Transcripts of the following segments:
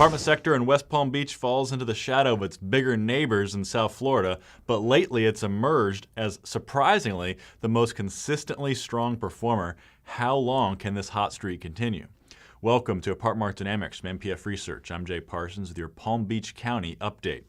apartment sector in West Palm Beach falls into the shadow of its bigger neighbors in South Florida, but lately it's emerged as, surprisingly, the most consistently strong performer. How long can this hot streak continue? Welcome to Apartment Market Dynamics from MPF Research. I'm Jay Parsons with your Palm Beach County update.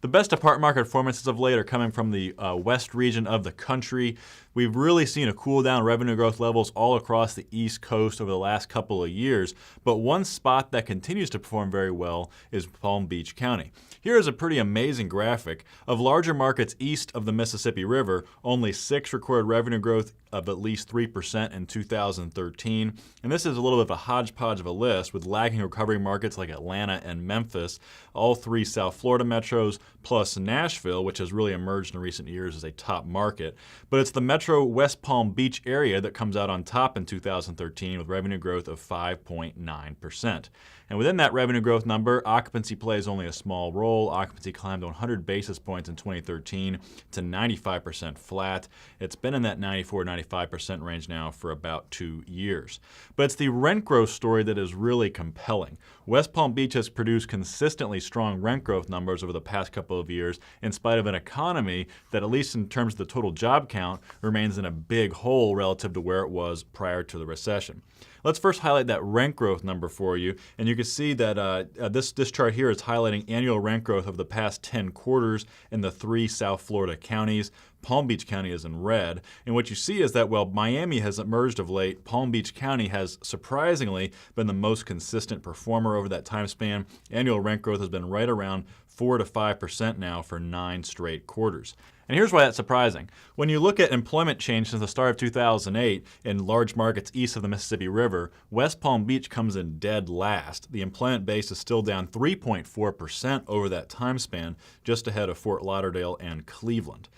The best apartment market performances of late are coming from the west region of the country. We've really seen a cool down revenue growth levels all across the East Coast over the last couple of years, but one spot that continues to perform very well is Palm Beach County. Here is a pretty amazing graphic. Of larger markets east of the Mississippi River, only 6 recorded revenue growth of at least 3% in 2013. And this is a little bit of a hodgepodge of a list with lagging recovery markets like Atlanta and Memphis, all 3 South Florida metros, plus Nashville, which has really emerged in recent years as a top market. But it's the metro West Palm Beach area that comes out on top in 2013 with revenue growth of 5.9%. And within that revenue growth number, occupancy plays only a small role. Occupancy climbed 100 basis points in 2013 to 95% flat. It's been in that 94-95% range now for about 2 years. But it's the rent growth story that is really compelling. West Palm Beach has produced consistently strong rent growth numbers over the past couple of years in spite of an economy that, at least in terms of the total job count, remains in a big hole relative to where it was prior to the recession. Let's first highlight that rent growth number for you, and you can see that this chart here is highlighting annual rent growth over the past 10 quarters in the 3 South Florida counties. Palm Beach County is in red, and what you see is that while Miami has emerged of late, Palm Beach County has surprisingly been the most consistent performer over that time span. Annual rent growth has been right around 4 to 5% now for 9 straight quarters. And here's why that's surprising. When you look at employment change since the start of 2008 in large markets east of the Mississippi River, West Palm Beach comes in dead last. The employment base is still down 3.4% over that time span, just ahead of Fort Lauderdale and Cleveland.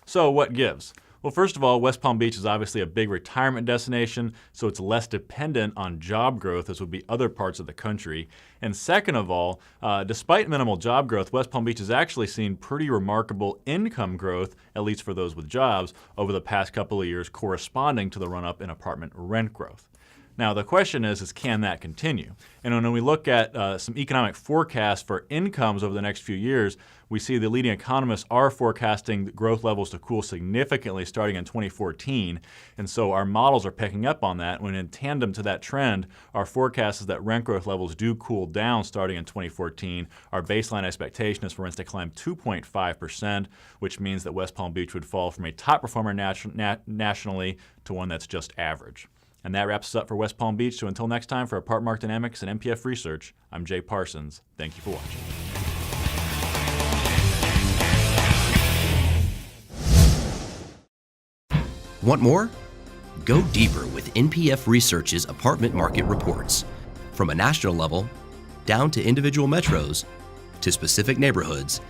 So what gives? Well, first of all, West Palm Beach is obviously a big retirement destination, so it's less dependent on job growth as would be other parts of the country. And second of all, despite minimal job growth, West Palm Beach has actually seen pretty remarkable income growth, at least for those with jobs, over the past couple of years, corresponding to the run-up in apartment rent growth. Now, the question is can that continue? And when we look at some economic forecasts for incomes over the next few years, we see the leading economists are forecasting growth levels to cool significantly starting in 2014. And so our models are picking up on that. When in tandem to that trend, our forecast is that rent growth levels do cool down starting in 2014. Our baseline expectation is for rents to climb 2.5%, which means that West Palm Beach would fall from a top performer nationally to one that's just average. And that wraps us up for West Palm Beach. So until next time, for Apartment Market Dynamics and MPF Research, I'm Jay Parsons. Thank you for watching. Want more? Go deeper with NPF Research's apartment market reports. From a national level, down to individual metros, to specific neighborhoods,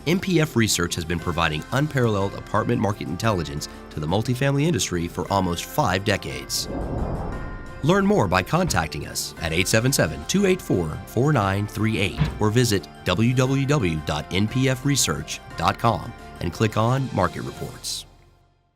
MPF Research has been providing unparalleled apartment market intelligence to the multifamily industry for almost 5 decades. Learn more by contacting us at 877-284-4938 or visit www.npfresearch.com and click on Market Reports.